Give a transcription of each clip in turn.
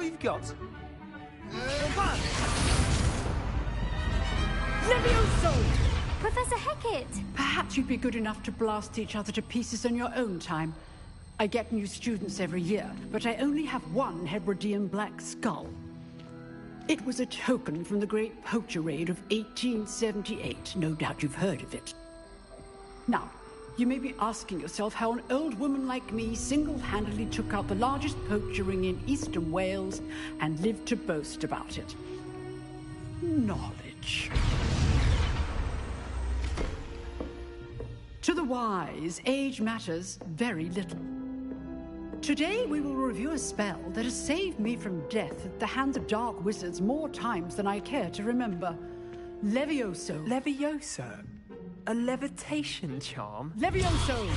all you've got? Levioso! Professor Hecat! Perhaps you'd be good enough to blast each other to pieces in your own time. I get new students every year, but I only have one Hebridean black skull. It was a token from the Great Poacher Raid of 1878. No doubt you've heard of it. Now, you may be asking yourself how an old woman like me single-handedly took out the largest poacher ring in eastern Wales and lived to boast about it. Knowledge. To the wise, age matters very little. Today we will review a spell that has saved me from death at the hands of dark wizards more times than I care to remember. Levioso. Levioso? A levitation charm? Levioso!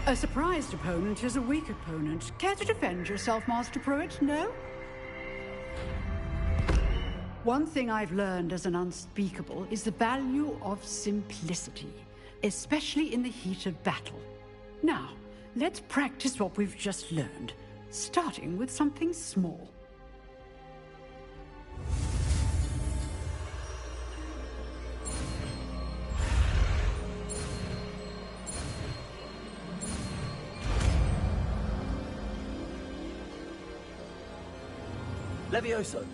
A surprised opponent is a weak opponent. Care to defend yourself, Master Pruitt? No? One thing I've learned as an unspeakable is the value of simplicity, especially in the heat of battle. Now, let's practice what we've just learned, starting with something small. Levioso.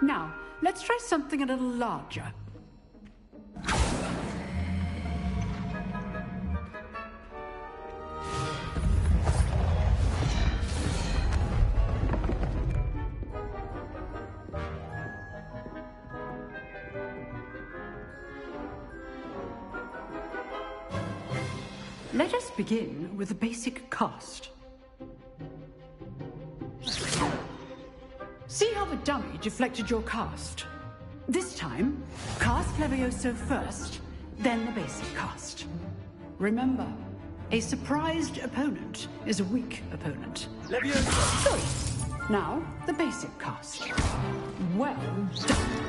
Now, let's try something a little larger. Let us begin with the basic cast. See how the dummy deflected your cast? This time, cast Levioso first, then the basic cast. Remember, a surprised opponent is a weak opponent. Levioso! So, now, the basic cast. Well done.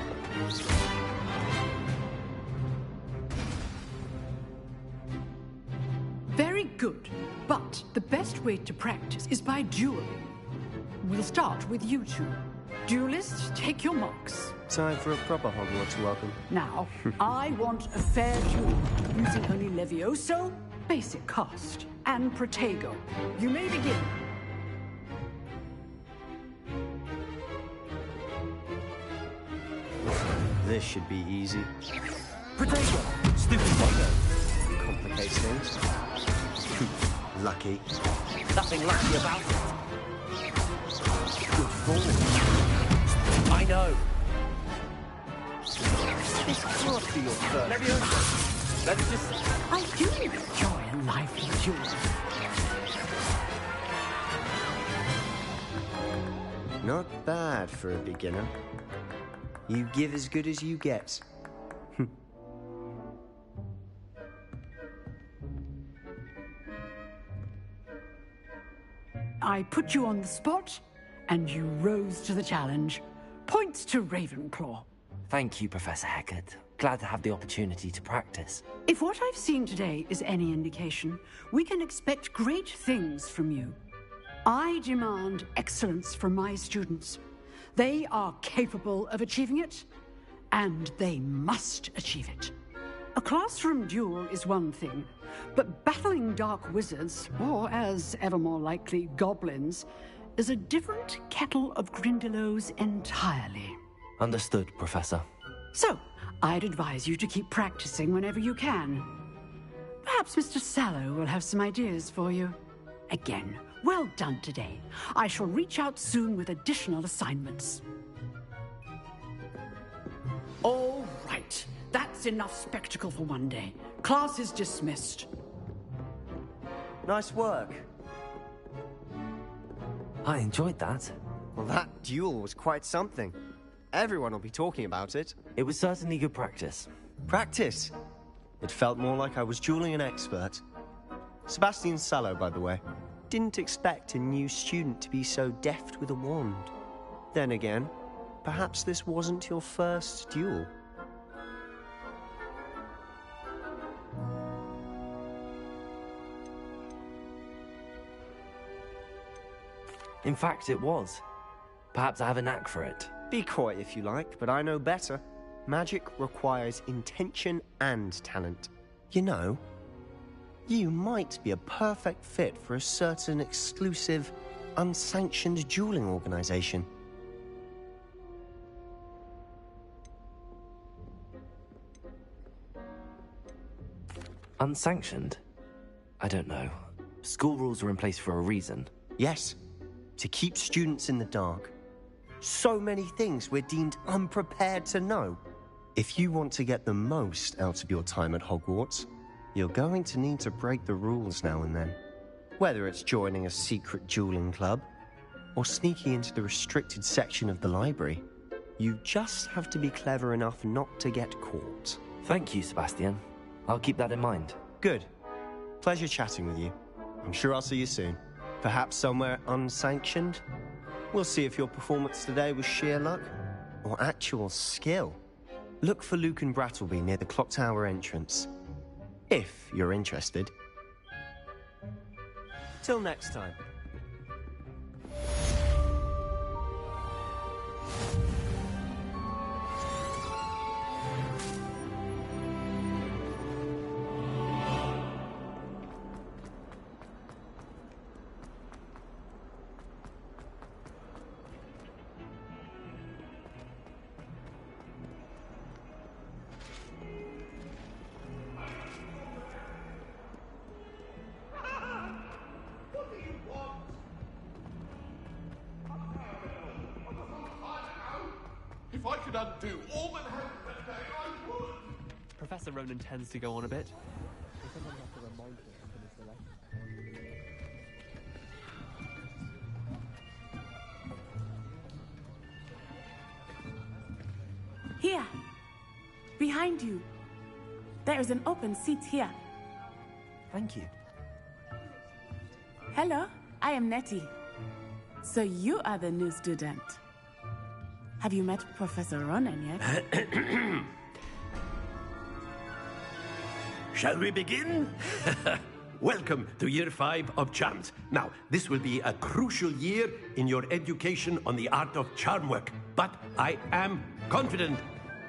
Very good, but the best way to practice is by dueling. We'll start with you two. Duelists, take your marks. Time for a proper Hogwarts welcome. Now, I want a fair duel, using only Levioso, basic cast, and Protego. You may begin. This should be easy. Protego! Stupid Protego! Complicates things. Lucky. Nothing lucky about it. Good form. I know. This can't be your first. Levioso. Let's just... I do enjoy a lively duel. Not bad for a beginner. You give as good as you get. I put you on the spot, and you rose to the challenge. Points to Ravenclaw. Thank you, Professor Hecat. Glad to have the opportunity to practice. If what I've seen today is any indication, we can expect great things from you. I demand excellence from my students. They are capable of achieving it, and they must achieve it. A classroom duel is one thing, but battling dark wizards, or as ever more likely, goblins, is a different kettle of Grindylows entirely. Understood, Professor. So, I'd advise you to keep practicing whenever you can. Perhaps Mr. Sallow will have some ideas for you. Again, well done today. I shall reach out soon with additional assignments. All right. That's enough spectacle for one day. Class is dismissed. Nice work. I enjoyed that. Well, that duel was quite something. Everyone will be talking about it. It was certainly good practice. Practice? It felt more like I was dueling an expert. Sebastian Sallow, by the way. Didn't expect a new student to be so deft with a wand. Then again, perhaps this wasn't your first duel. In fact, it was. Perhaps I have a knack for it. Be coy if you like, but I know better. Magic requires intention and talent. You know, you might be a perfect fit for a certain exclusive, unsanctioned dueling organization. Unsanctioned? I don't know. School rules are in place for a reason. Yes, to keep students in the dark. So many things we're deemed unprepared to know. If you want to get the most out of your time at Hogwarts, you're going to need to break the rules now and then. Whether it's joining a secret dueling club, or sneaking into the restricted section of the library, you just have to be clever enough not to get caught. Thank you, Sebastian. I'll keep that in mind. Good. Pleasure chatting with you. I'm sure I'll see you soon. Perhaps somewhere unsanctioned? We'll see if your performance today was sheer luck or actual skill. Look for Luke and Brattleby near the clock tower entrance, if you're interested. Till next time. If I could undo all that happened that day, I would. Professor Ronan tends to go on a bit. Here, behind you. There is an open seat here. Thank you. Hello, I am Nettie. So you are the new student. Have you met Professor Ronan yet? Shall we begin? Welcome to Year 5 of Charms. Now, this will be a crucial year in your education on the art of charm work. But I am confident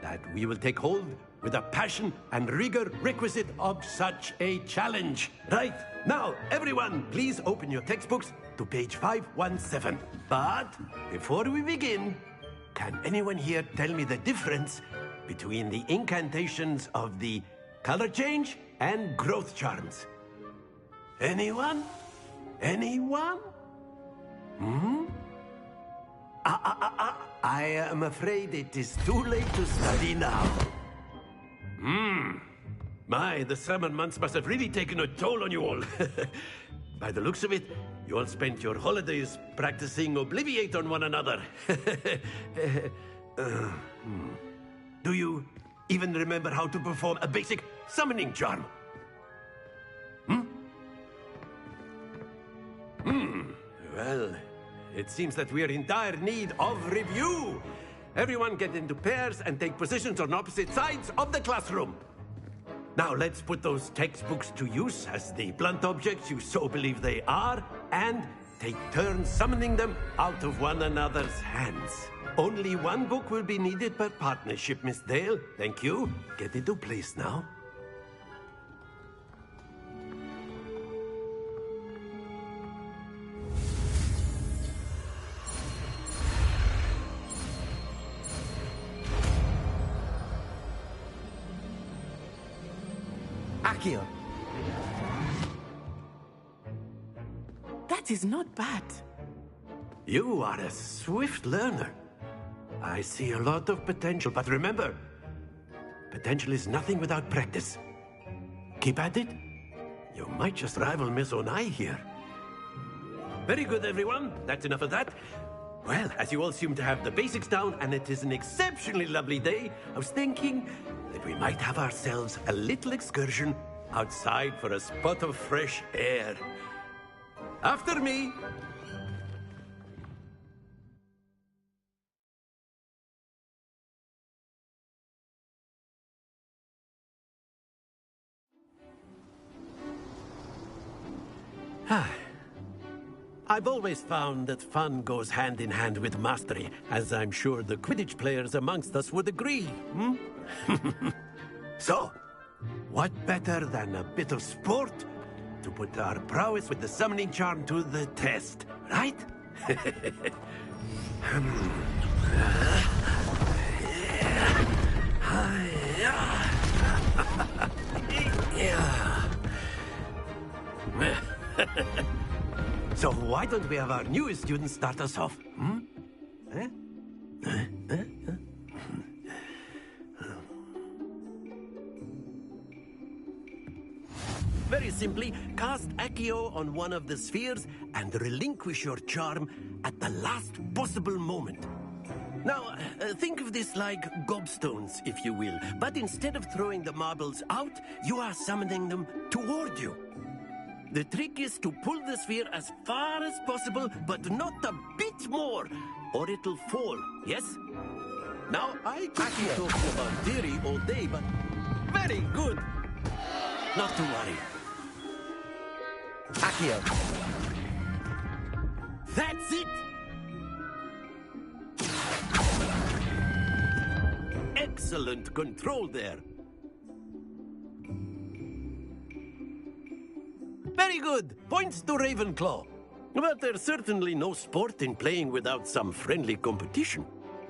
that we will take hold with the passion and rigor requisite of such a challenge. Right, now, everyone, please open your textbooks to page 517. But before we begin, can anyone here tell me the difference between the incantations of the color change and growth charms? Anyone? Anyone? I am afraid it is too late to study now. My, the summer months must have really taken a toll on you all. By the looks of it, you all spent your holidays practicing Obliviate on one another. Do you even remember how to perform a basic summoning charm? Well, it seems that we are in dire need of review. Everyone get into pairs and take positions on opposite sides of the classroom. Now let's put those textbooks to use as the blunt objects you so believe they are, and take turns summoning them out of one another's hands. Only one book will be needed per partnership, Miss Dale. Thank you. Get into place now. Accio. That is not bad. You are a swift learner. I see a lot of potential, but remember, potential is nothing without practice. Keep at it. You might just rival Miss Onai here. Very good, everyone. That's enough of that. Well, as you all seem to have the basics down, and it is an exceptionally lovely day, I was thinking that we might have ourselves a little excursion outside for a spot of fresh air. After me. I've always found that fun goes hand in hand with mastery, as I'm sure the Quidditch players amongst us would agree. Hmm? So, what better than a bit of sport to put our prowess with the summoning charm to the test, right? So why don't we have our newest student start us off? Hmm? Eh? Very simply, cast Accio on one of the spheres and relinquish your charm at the last possible moment. Now, think of this like gobstones, if you will. But instead of throwing the marbles out, you are summoning them toward you. The trick is to pull the sphere as far as possible, but not a bit more, or it'll fall, yes? Now, I could be talking about theory all day, but very good. Not to worry. Accio. That's it! Excellent control there. Very good. Points to Ravenclaw. But there's certainly no sport in playing without some friendly competition.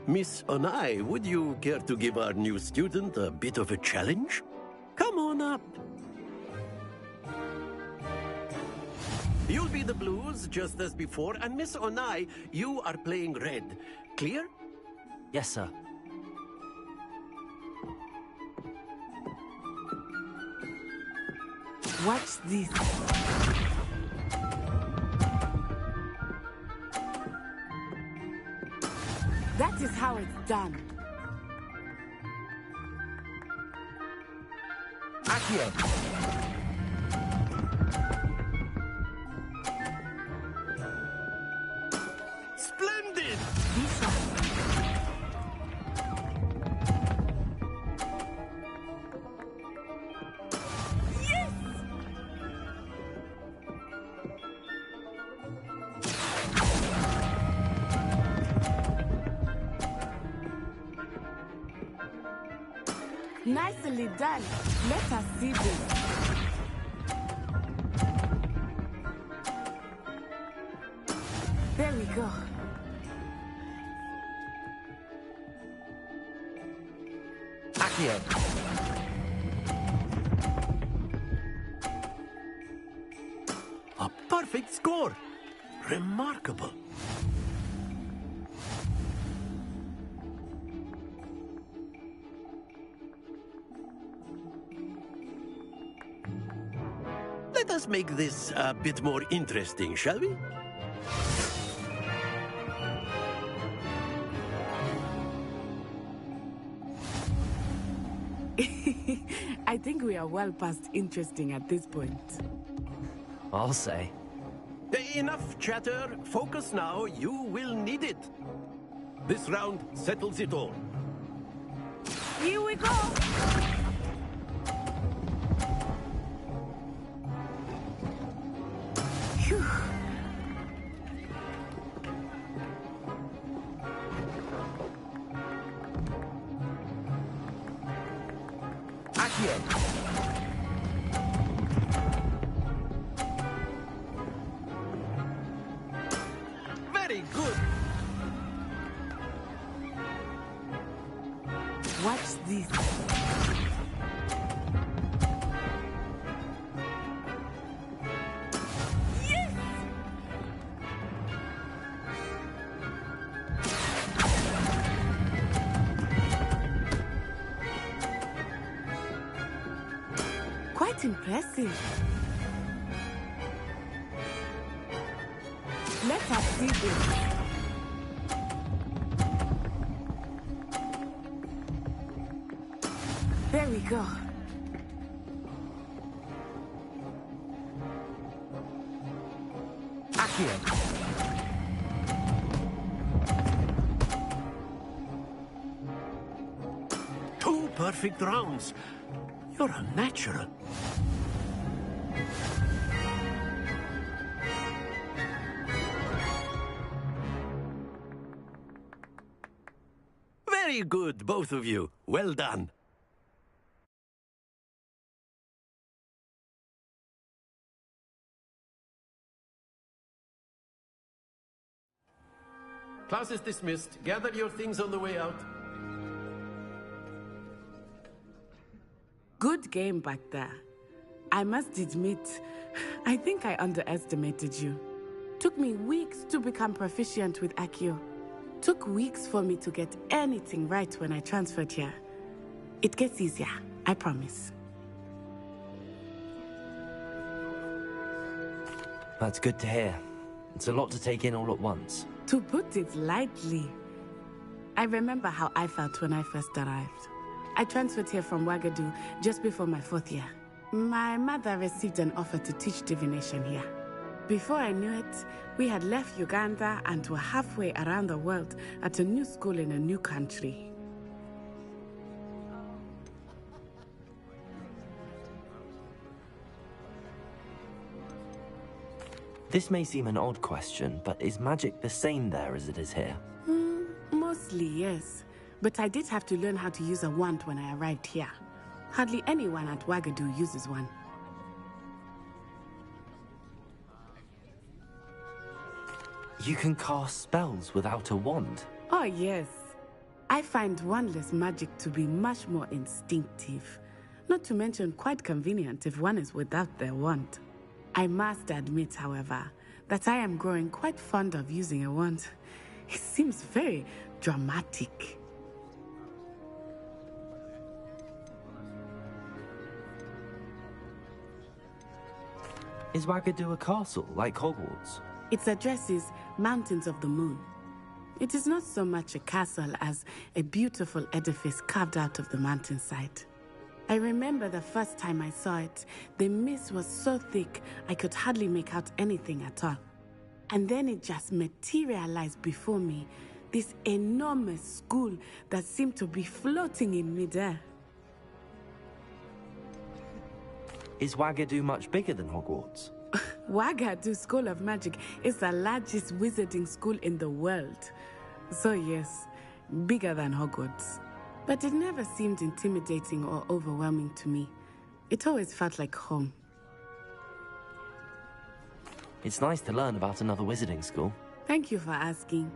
Miss Onai, would you care to give our new student a bit of a challenge? Come on up. You'll be the blues, just as before, and Miss Onai, you are playing red. Clear? Yes, sir. Watch this. That is how it's done. Accio. Splendid! Nicely done. Let us see this. There we go. Accio. A perfect score. Remarkable. Let us make this a bit more interesting, shall we? I think we are well past interesting at this point. I'll say. Enough chatter. Focus now. You will need it. This round settles it all. Here we go. Phew. Accio. Very good. Watch this. Yes! Quite impressive. Let us see this. There we go. Accio. Two perfect rounds. You're a natural. Very good, both of you. Well done. Class is dismissed. Gather your things on the way out. Good game back there. I must admit, I think I underestimated you. Took me weeks to become proficient with Accio. Took weeks for me to get anything right when I transferred here. It gets easier, I promise. That's good to hear. It's a lot to take in all at once. To put it lightly, I remember how I felt when I first arrived. I transferred here from Wagadu just before my 4th year. My mother received an offer to teach divination here. Before I knew it, we had left Uganda and were halfway around the world at a new school in a new country. This may seem an odd question, but is magic the same there as it is here? Mostly, yes. But I did have to learn how to use a wand when I arrived here. Hardly anyone at Wagadu uses one. You can cast spells without a wand? Oh, yes. I find wandless magic to be much more instinctive. Not to mention quite convenient if one is without their wand. I must admit, however, that I am growing quite fond of using a wand. It seems very dramatic. Is Wagadu a castle, like Hogwarts? Its address is Mountains of the Moon. It is not so much a castle as a beautiful edifice carved out of the mountainside. I remember the first time I saw it, the mist was so thick I could hardly make out anything at all. And then it just materialized before me, this enormous school that seemed to be floating in midair. Is Wagadu much bigger than Hogwarts? Wagadu School of Magic is the largest wizarding school in the world. So yes, bigger than Hogwarts. But it never seemed intimidating or overwhelming to me. It always felt like home. It's nice to learn about another wizarding school. Thank you for asking.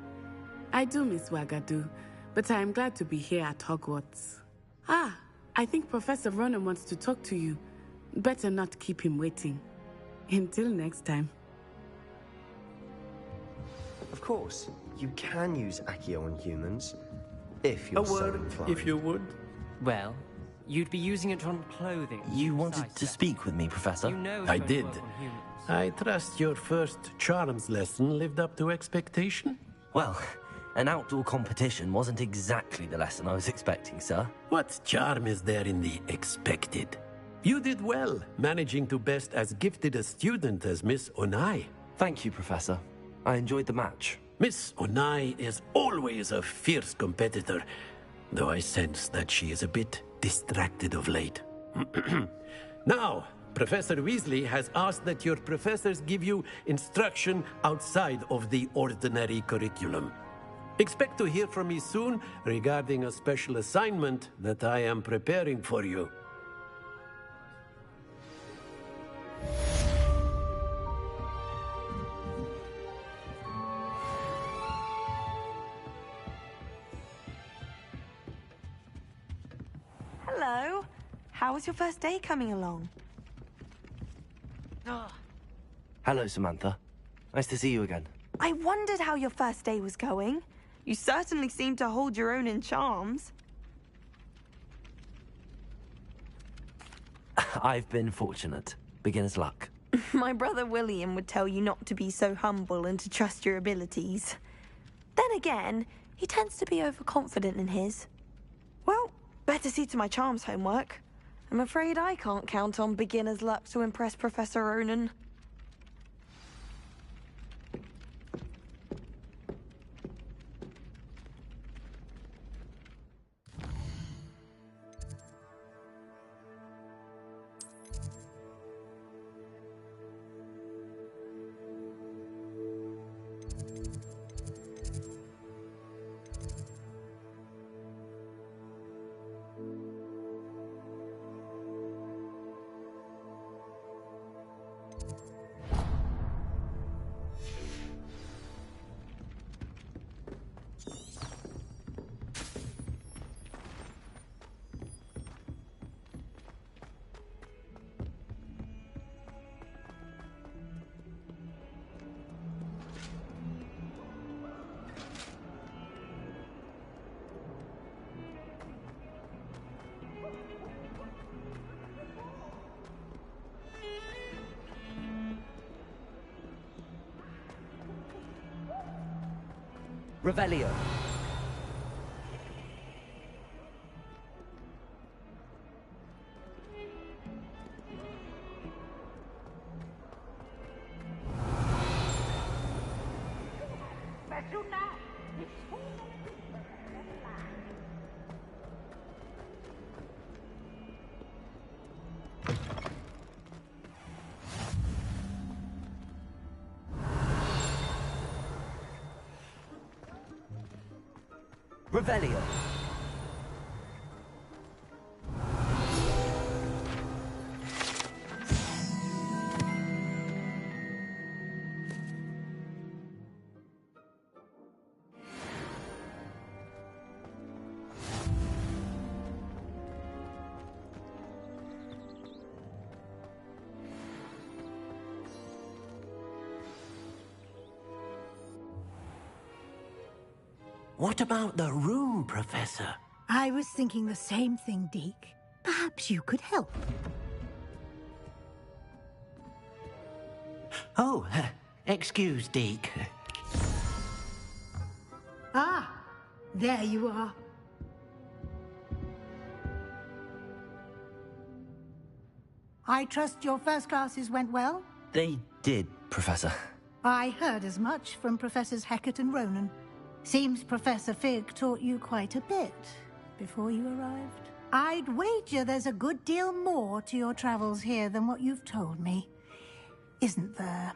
I do miss Wagadu, but I am glad to be here at Hogwarts. Ah, I think Professor Ronan wants to talk to you. Better not keep him waiting. Until next time. Of course, you can use Accio on humans, if you're A so word, inclined. if you would. Well, you'd be using it on clothing. You wanted to speak with me, Professor? You know I it's going to did. work on humans. I trust your first charms lesson lived up to expectation? Well, an outdoor competition wasn't exactly the lesson I was expecting, sir. What charm is there in the expected? You did well, managing to best as gifted a student as Miss Onai. Thank you, Professor. I enjoyed the match. Miss Onai is always a fierce competitor, though I sense that she is a bit distracted of late. Now, Professor Weasley has asked that your professors give you instruction outside of the ordinary curriculum. Expect to hear from me soon regarding a special assignment that I am preparing for you. Hello. How was your first day coming along? Hello, Samantha. Nice to see you again. I wondered how your first day was going. You certainly seem to hold your own in charms. I've been fortunate. Beginner's luck. My brother William would tell you not to be so humble and to trust your abilities. Then again, he tends to be overconfident in his. Well, better see to my charms homework. I'm afraid I can't count on beginner's luck to impress Professor Ronan. Revelio. Revelio. What about the room, Professor? I was thinking the same thing, Deke. Perhaps you could help. Oh, excuse, Deke. Ah, there you are. I trust your first classes went well? They did, Professor. I heard as much from Professors Hecat and Ronan. Seems Professor Fig taught you quite a bit before you arrived. I'd wager there's a good deal more to your travels here than what you've told me. Isn't there?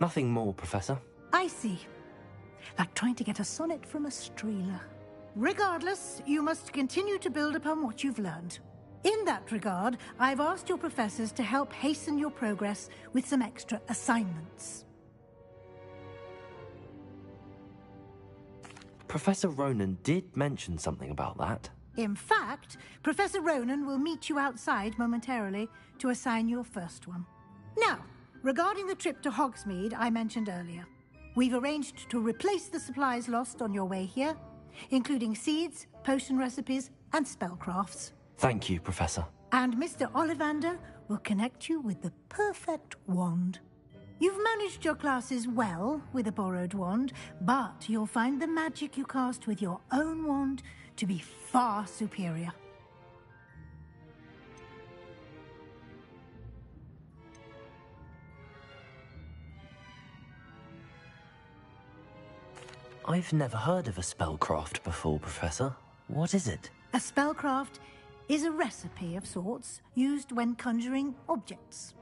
Nothing more, Professor. I see. Like trying to get a sonnet from a streeler. Regardless, you must continue to build upon what you've learned. In that regard, I've asked your professors to help hasten your progress with some extra assignments. Professor Ronan did mention something about that. In fact, Professor Ronan will meet you outside momentarily to assign your first one. Now, regarding the trip to Hogsmeade I mentioned earlier, we've arranged to replace the supplies lost on your way here, including seeds, potion recipes, and spellcrafts. Thank you, Professor. And Mr. Ollivander will connect you with the perfect wand. You've managed your classes well with a borrowed wand, but you'll find the magic you cast with your own wand to be far superior. I've never heard of a spellcraft before, Professor. What is it? A spellcraft is a recipe of sorts used when conjuring objects.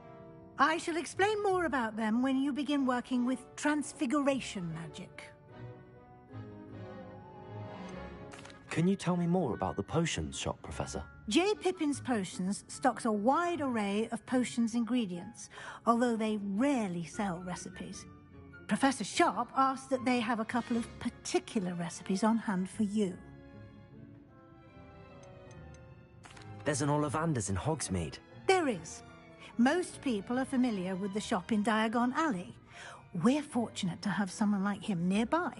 I shall explain more about them when you begin working with transfiguration magic. Can you tell me more about the potions shop, Professor? J. Pippin's Potions stocks a wide array of potions ingredients, although they rarely sell recipes. Professor Sharp asked that they have a couple of particular recipes on hand for you. There's an Ollivander's in Hogsmeade. There is. Most people are familiar with the shop in Diagon Alley. We're fortunate to have someone like him nearby.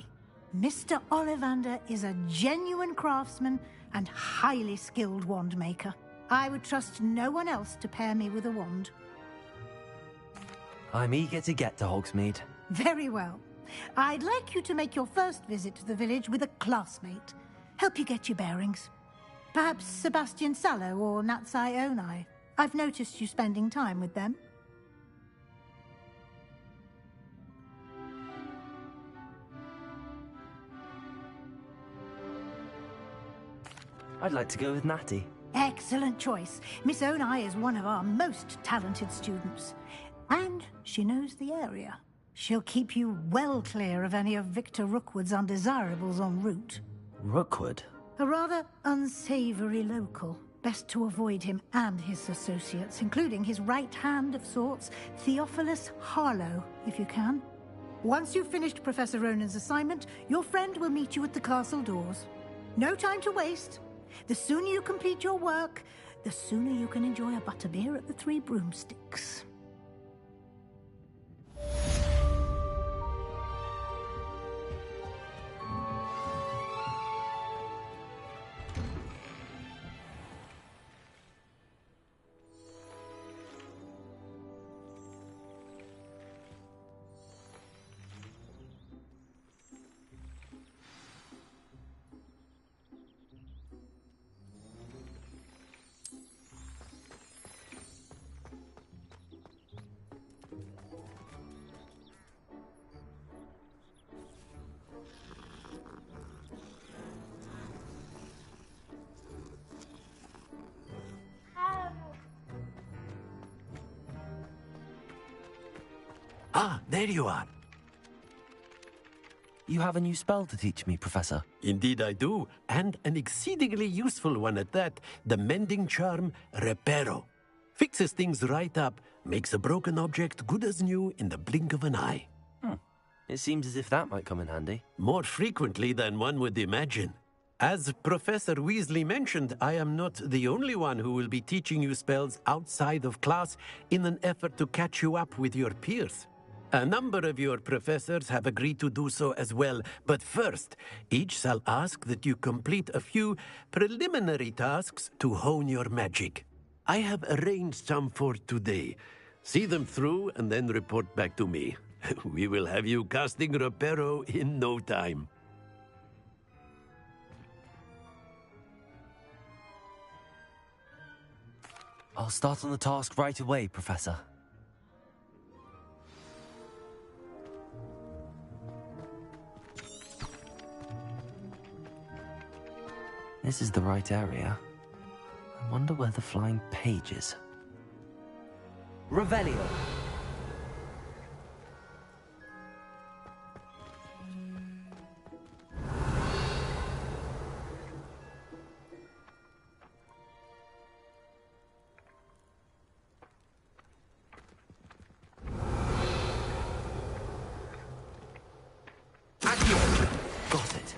Mr. Ollivander is a genuine craftsman and highly skilled wand maker. I would trust no one else to pair me with a wand. I'm eager to get to Hogsmeade. Very well. I'd like you to make your first visit to the village with a classmate. Help you get your bearings. Perhaps Sebastian Sallow or Natsai Onai. I've noticed you spending time with them. I'd like to go with Natty. Excellent choice. Miss Onai is one of our most talented students. And she knows the area. She'll keep you well clear of any of Victor Rookwood's undesirables en route. Rookwood? A rather unsavory local. Best to avoid him and his associates, including his right hand of sorts, Theophilus Harlow, if you can. Once you've finished Professor Ronan's assignment, your friend will meet you at the castle doors. No time to waste. The sooner you complete your work, the sooner you can enjoy a butterbeer at the Three Broomsticks. Ah, there you are. You have a new spell to teach me, Professor. Indeed I do, and an exceedingly useful one at that. The mending charm, Reparo. Fixes things right up, makes a broken object good as new in the blink of an eye. It seems as if that might come in handy. More frequently than one would imagine. As Professor Weasley mentioned, I am not the only one who will be teaching you spells outside of class in an effort to catch you up with your peers. A number of your professors have agreed to do so as well, but first, each shall ask that you complete a few preliminary tasks to hone your magic. I have arranged some for today. See them through and then report back to me. We will have you casting Reparo in no time. I'll start on the task right away, Professor. This is the right area. I wonder where the flying page is. Revelio! Got it.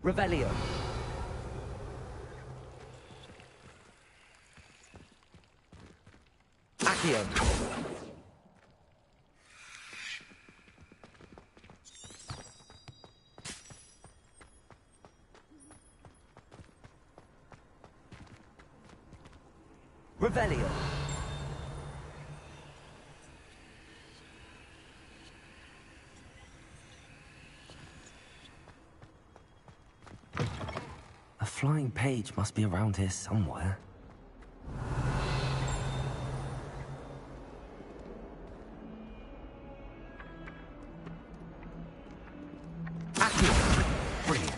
Revelio. Accio. Revelio. A flying page must be around here somewhere. Accio. Brilliant.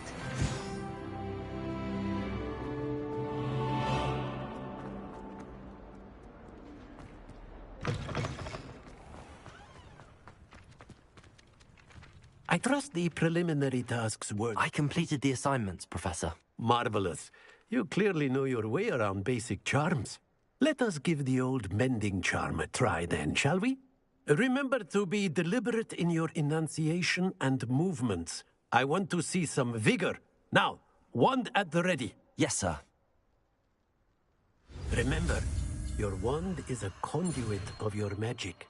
I trust the preliminary tasks were... I completed the assignments, Professor. Marvelous. You clearly know your way around basic charms. Let us give the old mending charm a try then, shall we? Remember to be deliberate in your enunciation and movements. I want to see some vigor. Now, wand at the ready. Yes, sir. Remember, your wand is a conduit of your magic.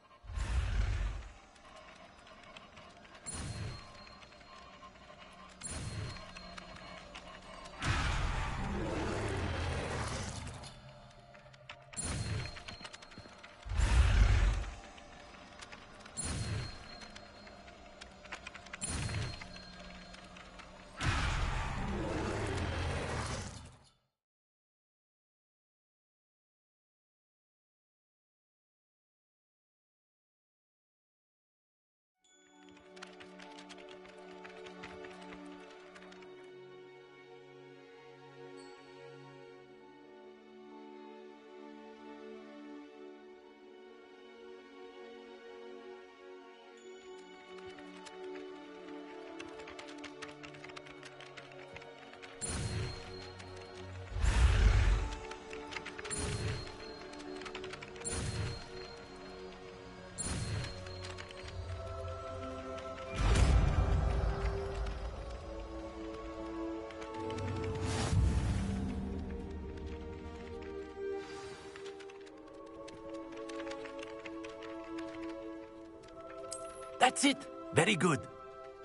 That's it. Very good.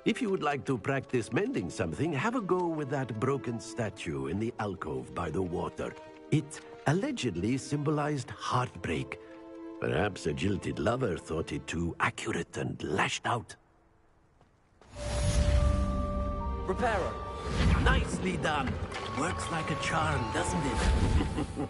If you would like to practice mending something, have a go with that broken statue in the alcove by the water. It allegedly symbolized heartbreak. Perhaps a jilted lover thought it too accurate and lashed out. Reparo. Nicely done. Works like a charm, doesn't it?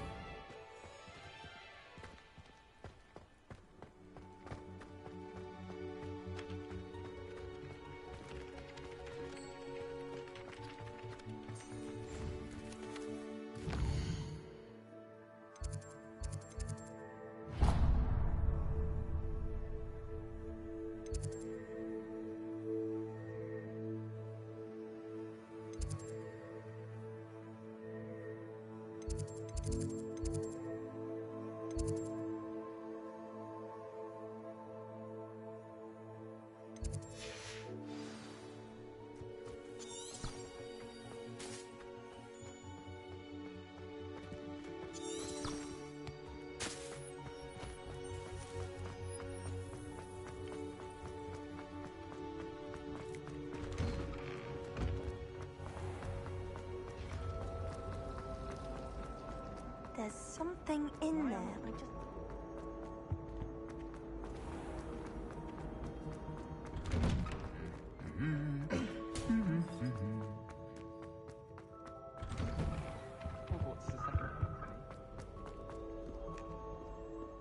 something in there.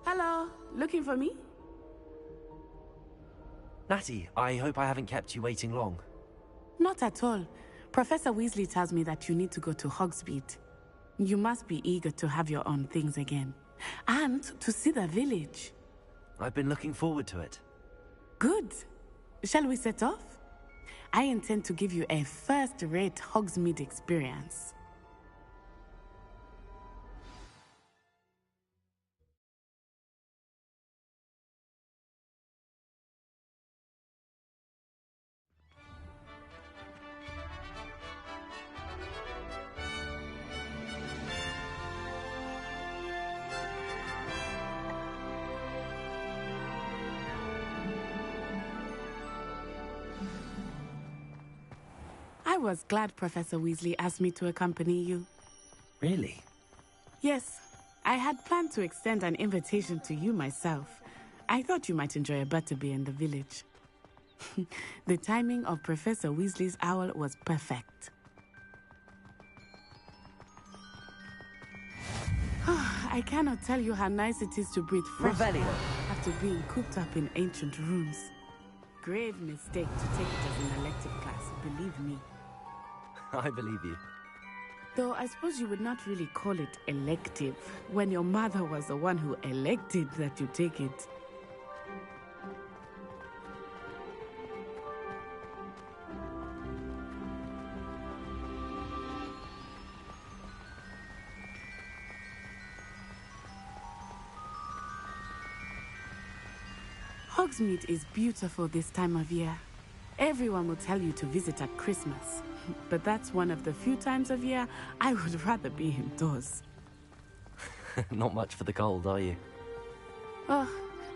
Hello, looking for me? Natty, I hope I haven't kept you waiting long. Not at all. Professor Weasley tells me that you need to go to Hogsmeade. You must be eager to have your own things again. And to see the village. I've been looking forward to it. Good. Shall we set off? I intend to give you a first-rate Hogsmeade experience. I was glad Professor Weasley asked me to accompany you. Really? Yes, I had planned to extend an invitation to you myself. I thought you might enjoy a butterbeer in the village. The timing of Professor Weasley's owl was perfect. I cannot tell you how nice it is to breathe fresh Revelio. after being cooped up in ancient rooms. Grave mistake to take it as an elective class, believe me. I believe you. Though I suppose you would not really call it elective when your mother was the one who elected that you take it. Hogsmeade is beautiful this time of year. Everyone will tell you to visit at Christmas. But that's one of the few times of year I would rather be indoors. Not much for the cold, are you? Oh,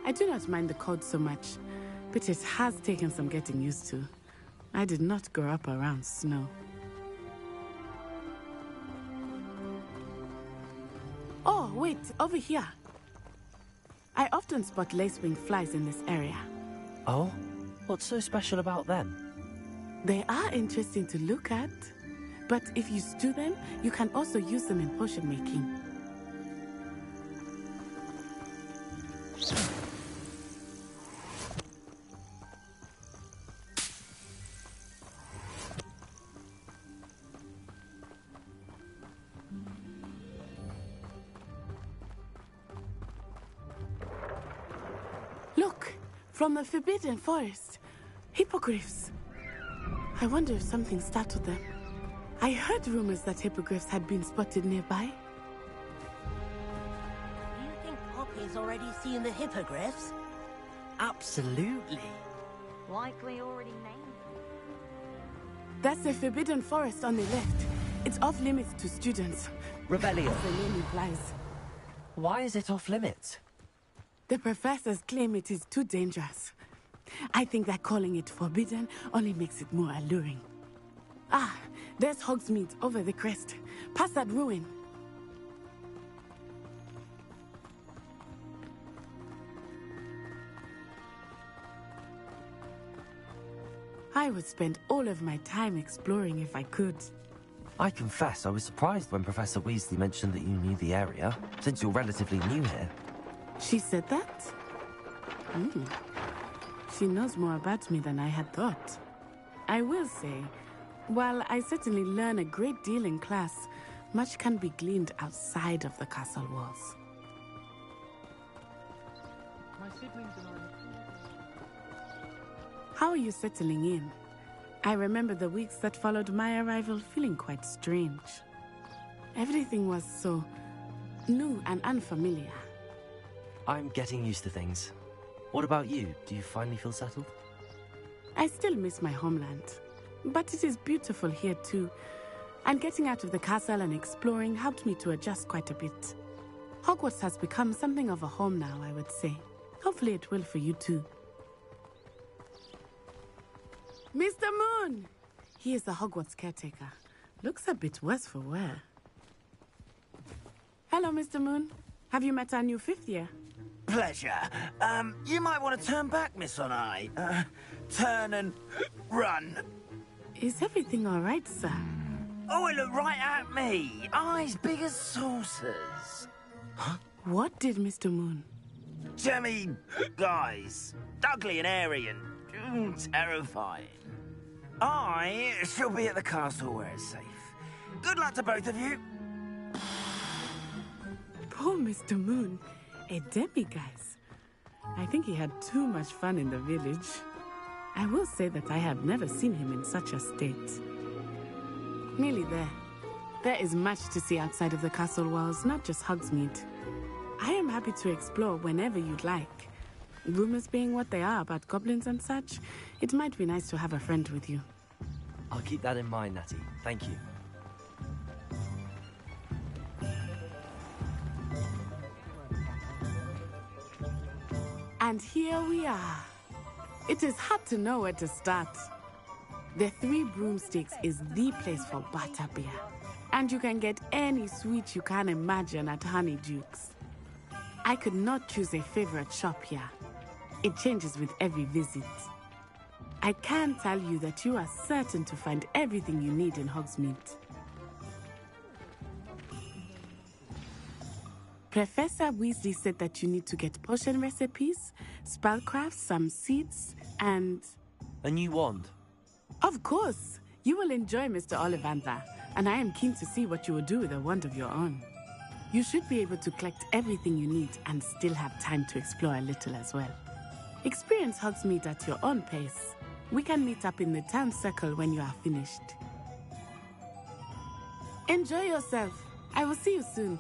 I do not mind the cold so much, but it has taken some getting used to. I did not grow up around snow. Oh, wait, over here. I often spot lacewing flies in this area. Oh? What's so special about them? They are interesting to look at, but if you stew them, you can also use them in potion making. Look, from the Forbidden Forest, hippogriffs. I wonder if something startled them. I heard rumors that hippogriffs had been spotted nearby. Do you think Poppy's already seen the hippogriffs? Absolutely. Likely already named. That's the Forbidden Forest on the left. It's off limits to students. Rebellion. As the name implies. Why is it off limits? The professors claim it is too dangerous. I think that calling it forbidden only makes it more alluring. Ah, there's Hogsmeade over the crest. Past that ruin. I would spend all of my time exploring if I could. I confess I was surprised when Professor Weasley mentioned that you knew the area, since you're relatively new here. She said that? She knows more about me than I had thought. I will say, while I certainly learn a great deal in class, much can be gleaned outside of the castle walls. My siblings and I. How are you settling in? I remember the weeks that followed my arrival feeling quite strange. Everything was so new and unfamiliar. I'm getting used to things. What about you? Do you finally feel settled? I still miss my homeland, but it is beautiful here too. And getting out of the castle and exploring helped me to adjust quite a bit. Hogwarts has become something of a home now, I would say. Hopefully it will for you too. Mr. Moon! He is the Hogwarts caretaker. Looks a bit worse for wear. Hello, Mr. Moon. Have you met our new 5th year? Pleasure. You might want to turn back, Miss Onai. Turn and run. Is everything all right, sir? Oh, it looked right at me. Eyes big as saucers. Huh? What did Mr. Moon? Jemmy, guys. Ugly and airy and terrifying. I shall be at the castle where it's safe. Good luck to both of you. Poor Mr. Moon. A demiguise. I think he had too much fun in the village. I will say that I have never seen him in such a state. Nearly there. There is much to see outside of the castle walls, not just Hogsmeade. I am happy to explore whenever you'd like. Rumors being what they are about goblins and such, it might be nice to have a friend with you. I'll keep that in mind, Natty. Thank you. And here we are. It is hard to know where to start. The Three Broomsticks is the place for butterbeer. And you can get any sweet you can imagine at Honeyduke's. I could not choose a favorite shop here. It changes with every visit. I can tell you that you are certain to find everything you need in Hogsmeade. Professor Weasley said that you need to get potion recipes, spellcrafts, some seeds, and... A new wand? Of course! You will enjoy Mr. Ollivander, and I am keen to see what you will do with a wand of your own. You should be able to collect everything you need and still have time to explore a little as well. Experience Hogsmeade at your own pace. We can meet up in the town circle when you are finished. Enjoy yourself. I will see you soon.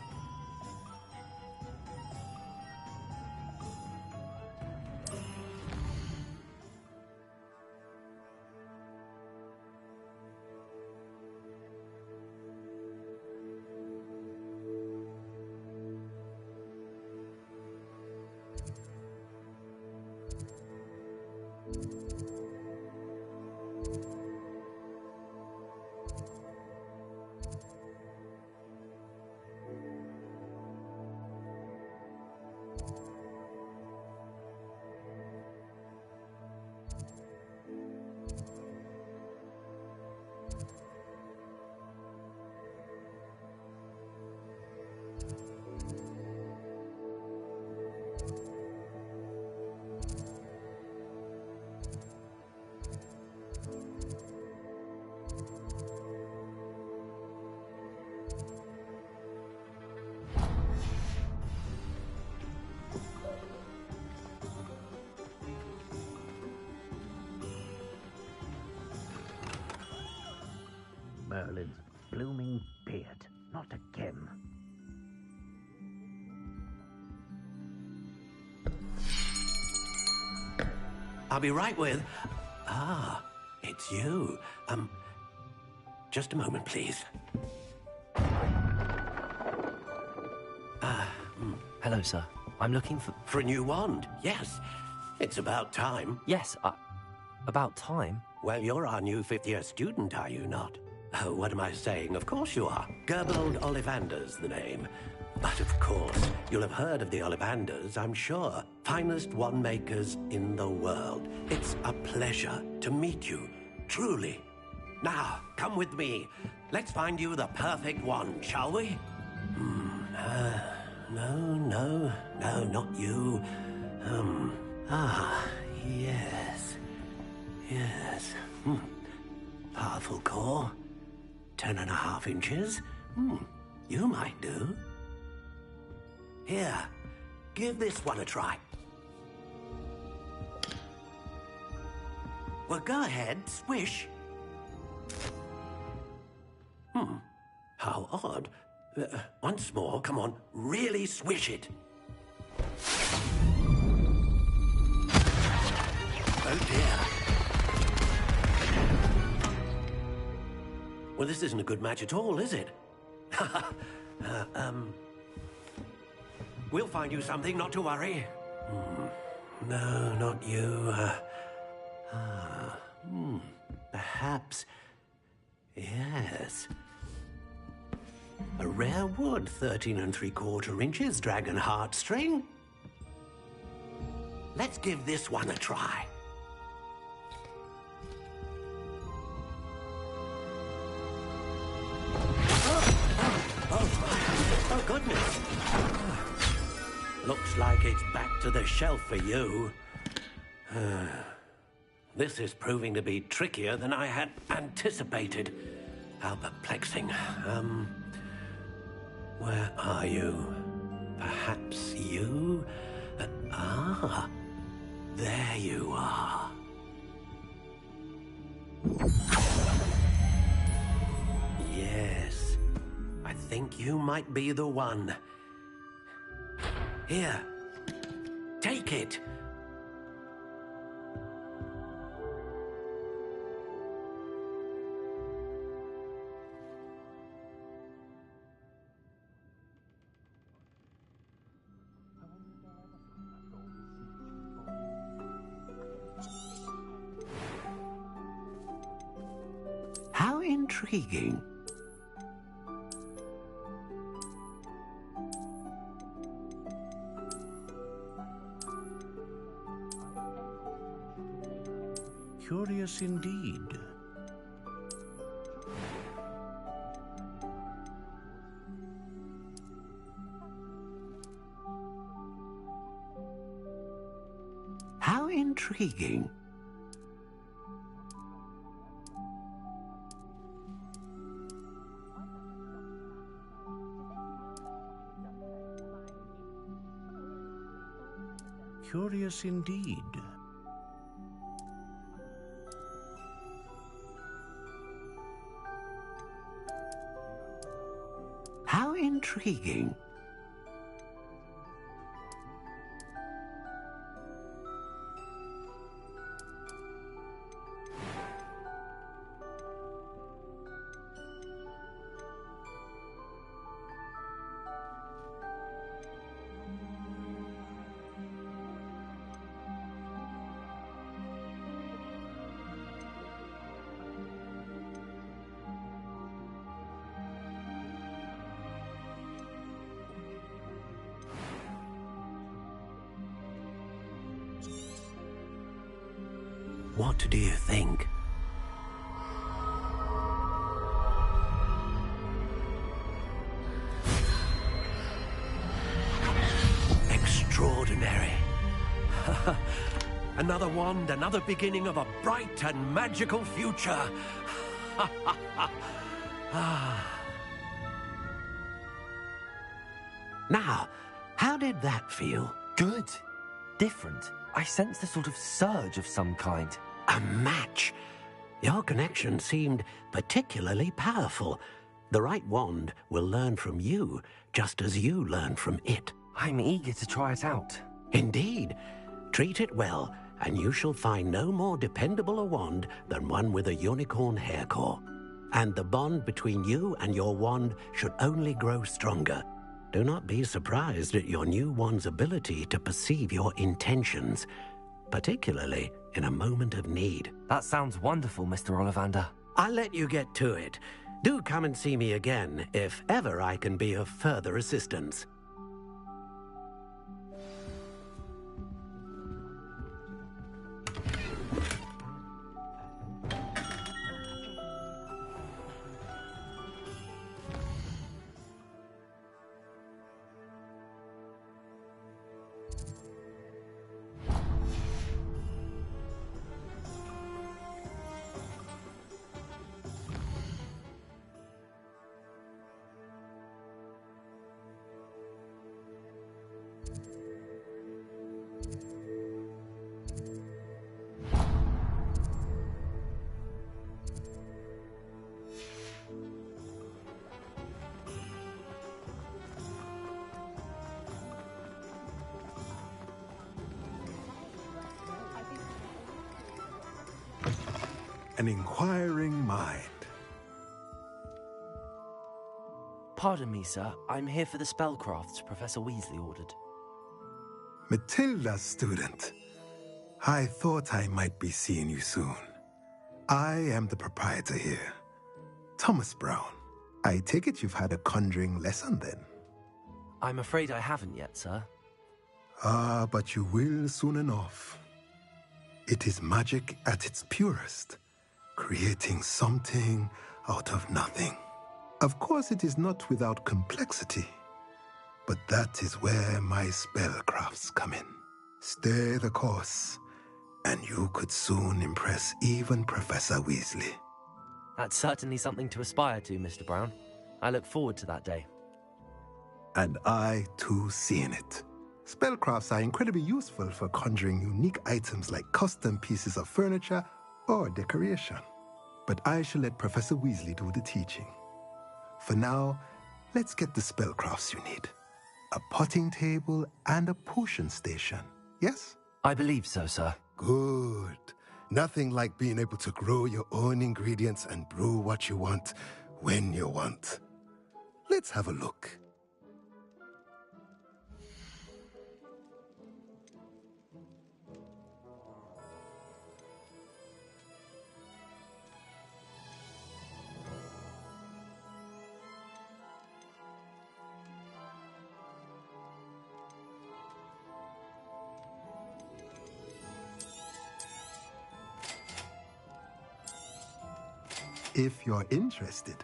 Merlin's blooming beard. Not again. I'll be right with... Ah, it's you. Just a moment, please. Hello, sir. I'm looking for... For a new wand, yes. It's about time. Yes, about time? Well, you're our new 5th-year student, are you not? Oh, what am I saying? Of course you are. Gerbold Ollivander's the name. But of course, you'll have heard of the Ollivanders, I'm sure. Finest wand makers in the world. It's a pleasure to meet you, truly. Now, come with me. Let's find you the perfect wand, shall we? No, not you. Yes. Powerful core. 10.5 inches. You might do. Here, give this one a try. Well, go ahead, swish. How odd. Once more, come on, really swish it. Oh dear. Well, this isn't a good match at all, is it? We'll find you something, not to worry. No, not you. Perhaps... Yes. A rare wood, 13 3/4 inches, dragon heartstring. Let's give this one a try. Oh, goodness. Looks like it's back to the shelf for you. This is proving to be trickier than I had anticipated. How perplexing. Where are you? Perhaps you? There you are. Yes, I think you might be the one. Here, take it. How intriguing. Curious indeed. How intriguing. Curious indeed. How intriguing. What do you think? Extraordinary. Another wand, another beginning of a bright and magical future. Now, how did that feel? Good. Different. I sensed a sort of surge of some kind. A match. Your connection seemed particularly powerful. The right wand will learn from you, just as you learn from it. I'm eager to try it out. Indeed. Treat it well, and you shall find no more dependable a wand than one with a unicorn hair core. And the bond between you and your wand should only grow stronger. Do not be surprised at your new wand's ability to perceive your intentions, particularly in a moment of need. That sounds wonderful, Mr. Ollivander. I'll let you get to it. Do come and see me again if ever I can be of further assistance. An inquiring mind. Pardon me, sir. I'm here for the spellcrafts Professor Weasley ordered. Matilda's student. I thought I might be seeing you soon. I am the proprietor here, Thomas Brown. I take it you've had a conjuring lesson then? I'm afraid I haven't yet, sir. Ah, but you will soon enough. It is magic at its purest, creating something out of nothing. Of course, it is not without complexity, but that is where my spellcrafts come in. Stay the course, and you could soon impress even Professor Weasley. That's certainly something to aspire to, Mr. Brown. I look forward to that day. And I, too, see in it. Spellcrafts are incredibly useful for conjuring unique items like custom pieces of furniture or decoration. But I shall let Professor Weasley do the teaching. For now, let's get the spellcrafts you need. A potting table and a potion station, yes? I believe so, sir. Good. Nothing like being able to grow your own ingredients and brew what you want when you want. Let's have a look. If you're interested,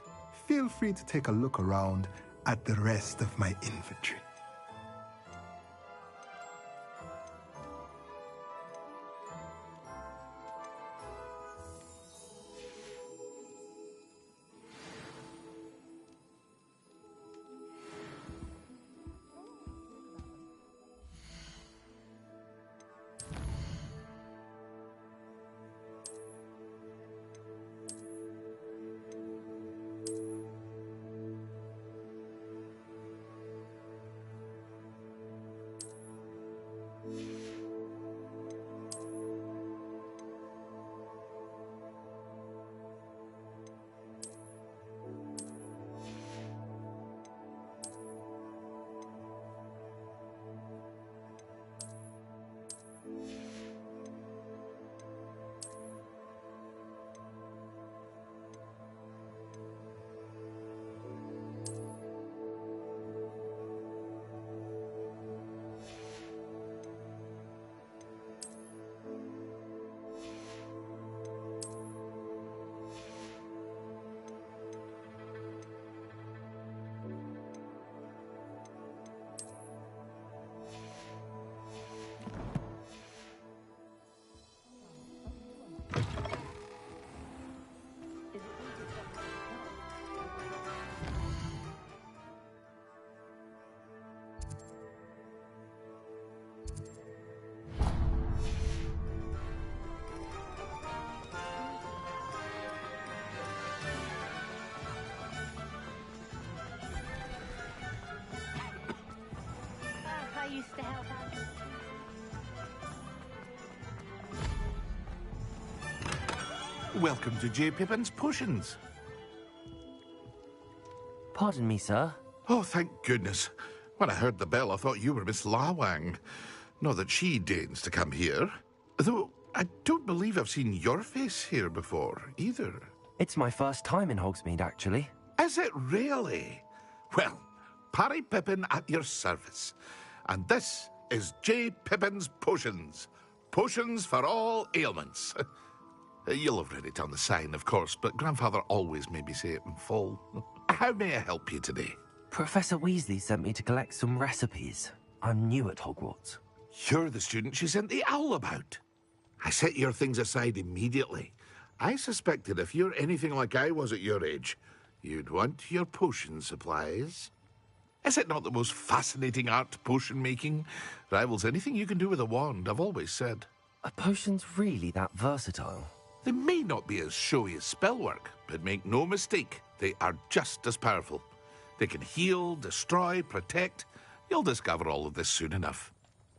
feel free to take a look around at the rest of my inventory. Used to help out. Welcome to J. Pippin's Potions. Pardon me, sir. Oh, thank goodness. When I heard the bell, I thought you were Miss Lawang. Not that she deigns to come here. Though, I don't believe I've seen your face here before, either. It's my first time in Hogsmeade, actually. Is it really? Well, Parry Pippin at your service. And this is J. Pippin's Potions. Potions for all ailments. You'll have read it on the sign, of course, but Grandfather always made me say it in full. How may I help you today? Professor Weasley sent me to collect some recipes. I'm new at Hogwarts. You're the student she sent the owl about. I set your things aside immediately. I suspected if you're anything like I was at your age, you'd want your potion supplies. Is it not the most fascinating art, potion making? Rivals anything you can do with a wand, I've always said. Are potions really that versatile? They may not be as showy as spellwork, but make no mistake, they are just as powerful. They can heal, destroy, protect. You'll discover all of this soon enough.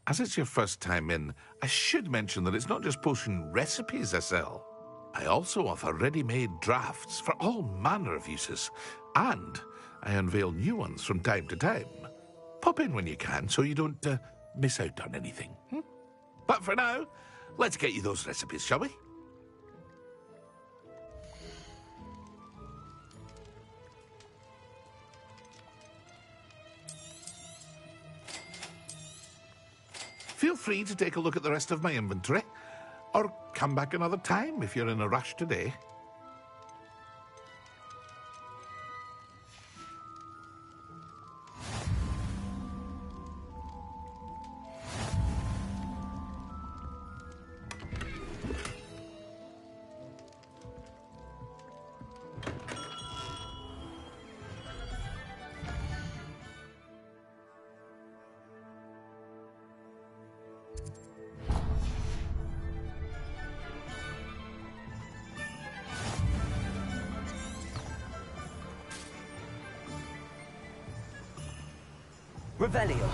As it's your first time in, I should mention that it's not just potion recipes I sell. I also offer ready-made drafts for all manner of uses, and I unveil new ones from time to time. Pop in when you can so you don't miss out on anything. But for now, let's get you those recipes, shall we? free to take a look at the rest of my inventory, or come back another time if you're in a rush today. Revelio.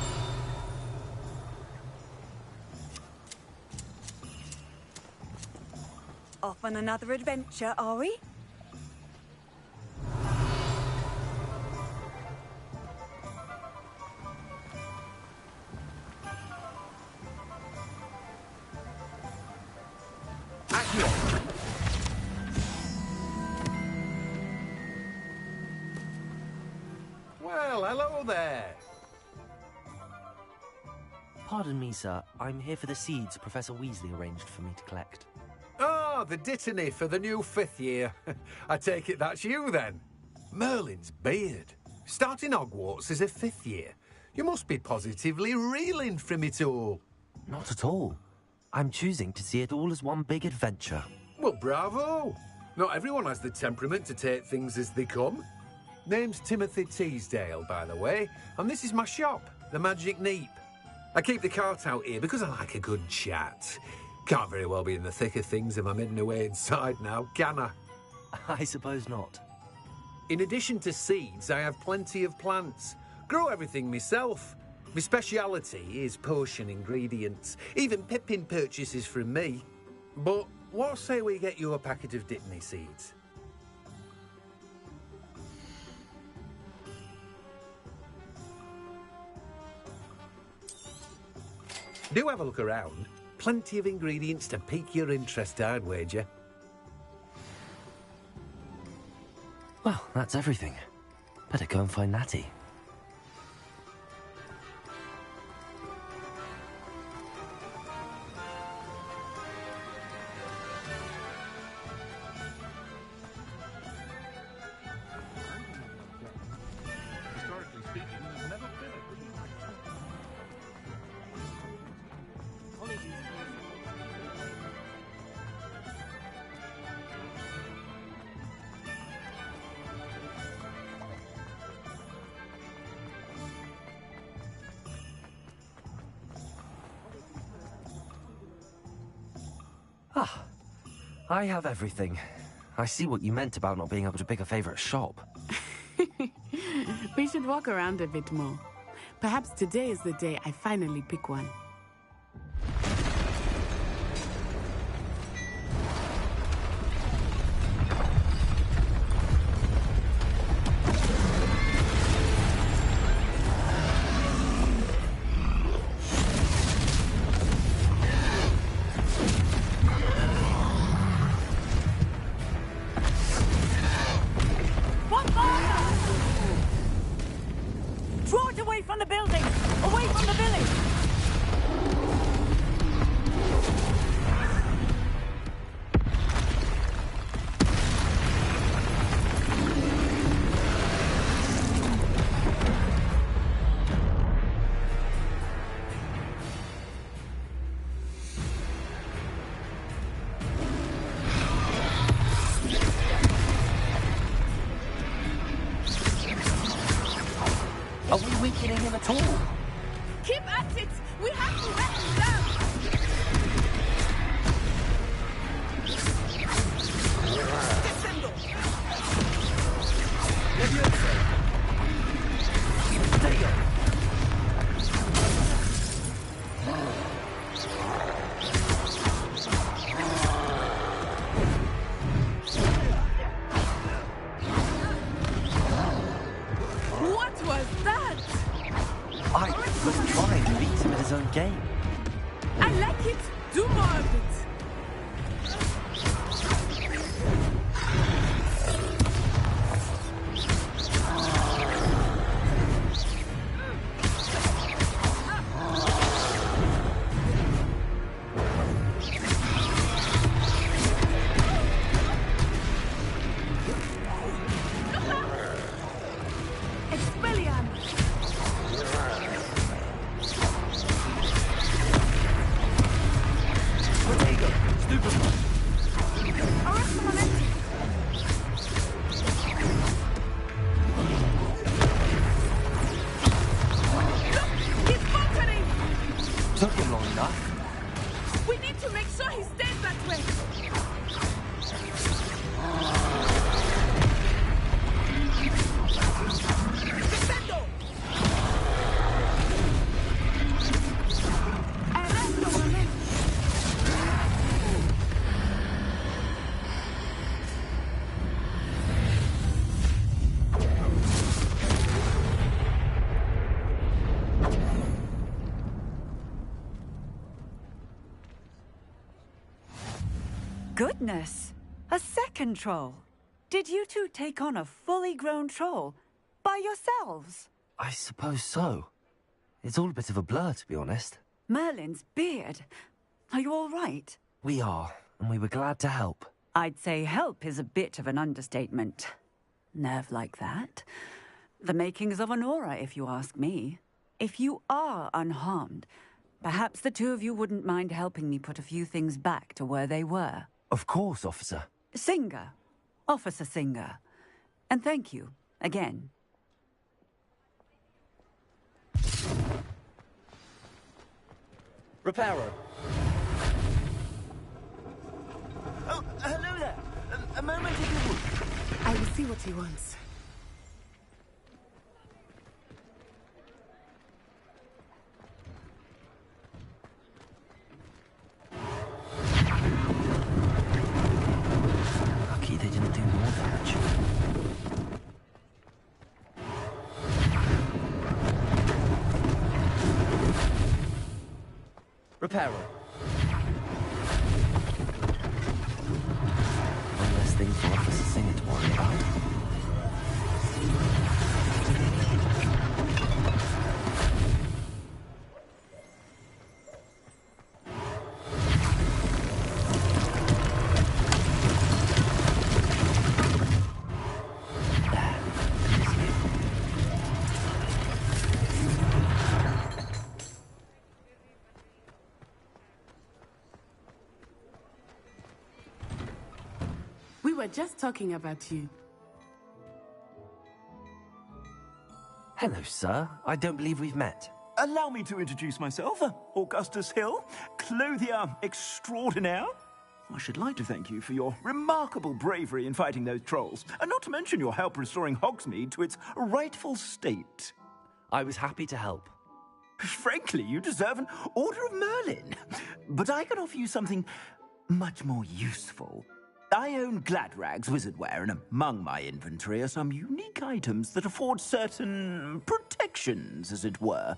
Off on another adventure, are we? Well, hello there. Pardon me, sir. I'm here for the seeds Professor Weasley arranged for me to collect. Oh, the dittany for the new 5th year. I take it that's you, then. Merlin's beard. Starting Hogwarts as a 5th year. You must be positively reeling from it all. Not at all. I'm choosing to see it all as one big adventure. Well, bravo. Not everyone has the temperament to take things as they come. Name's Timothy Teasdale, by the way, and this is my shop, the Magic Neep. I keep the cart out here because I like a good chat. Can't very well be in the thick of things if I'm hidden away inside now, can I? I suppose not. In addition to seeds, I have plenty of plants. Grow everything myself. My speciality is potion ingredients. Even Pippin purchases from me. But what say we get you a packet of dittany seeds? Do have a look around. Plenty of ingredients to pique your interest, I'd wager. Well, that's everything. Better go and find Natty. Historically speaking, there's never been a green light. Ah, I have everything. I see what you meant about not being able to pick a favourite shop. We should walk around a bit more. Perhaps today is the day I finally pick one. Draw it away from the building! Away from the village! Are we weakening him at all? Keep at it! We have to let him down! Descendo! There you go. What was that? I Goodness! A second troll. Did you two take on a fully grown troll by yourselves? I suppose so. It's all a bit of a blur, to be honest. Merlin's beard. Are you all right? We are, and we were glad to help. I'd say help is a bit of an understatement. Nerve like that. The makings of an aura, if you ask me. If you are unharmed, perhaps the two of you wouldn't mind helping me put a few things back to where they were. Of course, officer. Singer. Officer Singer. And thank you, again. Reparo. Oh, hello there. A moment if you would. I will see what he wants. Lucky they didn't do more damage. Reparo. One less thing for Officer Singer to worry about. We were just talking about you. Hello, sir. I don't believe we've met. Allow me to introduce myself, Augustus Hill, clothier extraordinaire. I should like to thank you for your remarkable bravery in fighting those trolls, and not to mention your help restoring Hogsmeade to its rightful state. I was happy to help. Frankly, you deserve an Order of Merlin. But I can offer you something much more useful. I own Gladrag's wizardware, and among my inventory are some unique items that afford certain protections, as it were.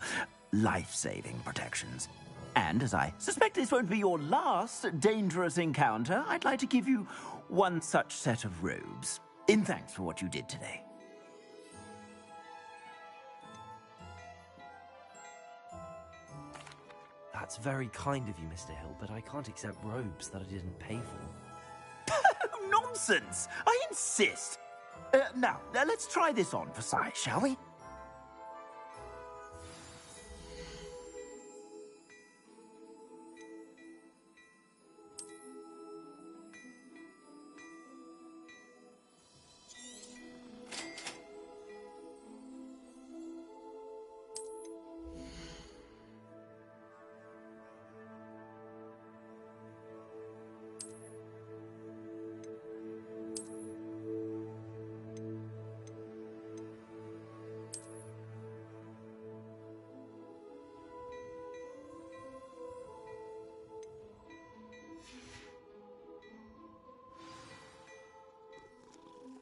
Life-saving protections. And as I suspect this won't be your last dangerous encounter, I'd like to give you one such set of robes, in thanks for what you did today. That's very kind of you, Mr. Hill, but I can't accept robes that I didn't pay for. Nonsense! I insist! Now, let's try this on for size, shall we?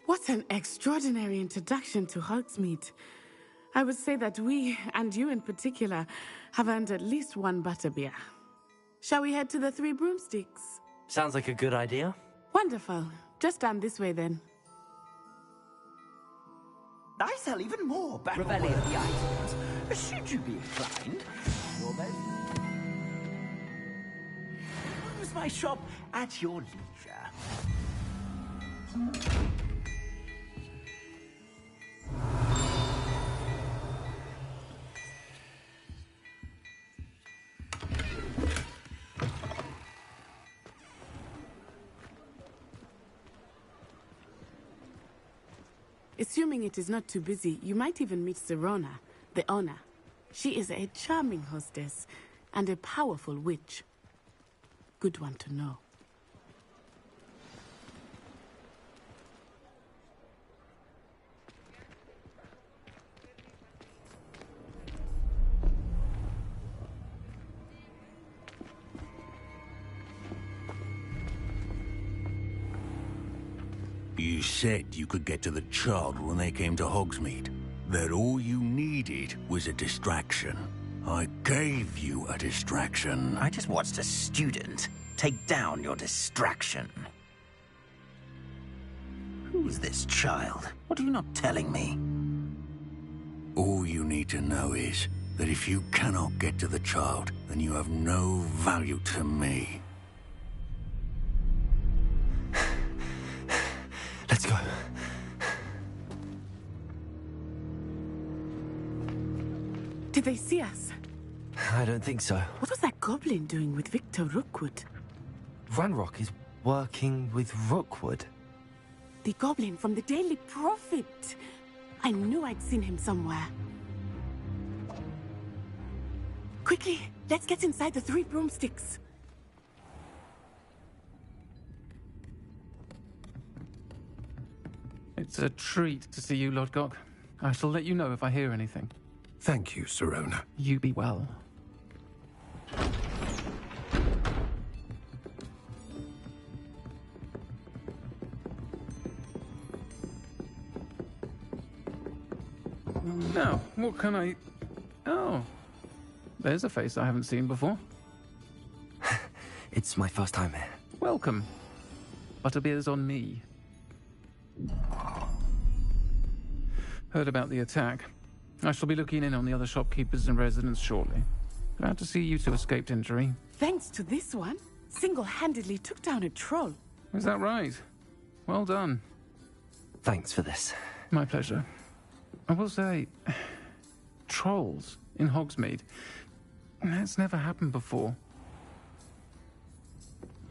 What an extraordinary introduction to Hogsmeade. I would say that we, and you in particular, have earned at least one butterbeer. Shall we head to the Three Broomsticks? Sounds like a good idea. Wonderful. Just down this way then. I sell even more battle Revelio. worthy items. Should you be inclined, well then, use my shop at your leisure. Assuming it is not too busy, you might even meet Serona, the owner. She is a charming hostess and a powerful witch. Good one to know. You said you could get to the child when they came to Hogsmeade. That all you needed was a distraction. I gave you a distraction. I just watched a student. take down your distraction. Who is this child? What are you not telling me? All you need to know is that if you cannot get to the child, then you have no value to me. Let's go. Did they see us? I don't think so. What was that goblin doing with Victor Rookwood? Ranrock is working with Rookwood. The goblin from the Daily Prophet. I knew I'd seen him somewhere. Quickly, let's get inside the 3 broomsticks. It's a treat to see you, Lodgok. I shall let you know if I hear anything. Thank you, Sirona. You be well. Now, what can I... Oh, there's a face I haven't seen before. It's my first time here. Welcome. Butterbeer's on me. Heard about the attack. I shall be looking in on the other shopkeepers and residents shortly. Glad to see you two escaped injury. Thanks to this one, single-handedly took down a troll. Is that right? Well done. Thanks for this. My pleasure. I will say, trolls in Hogsmeade. That's never happened before.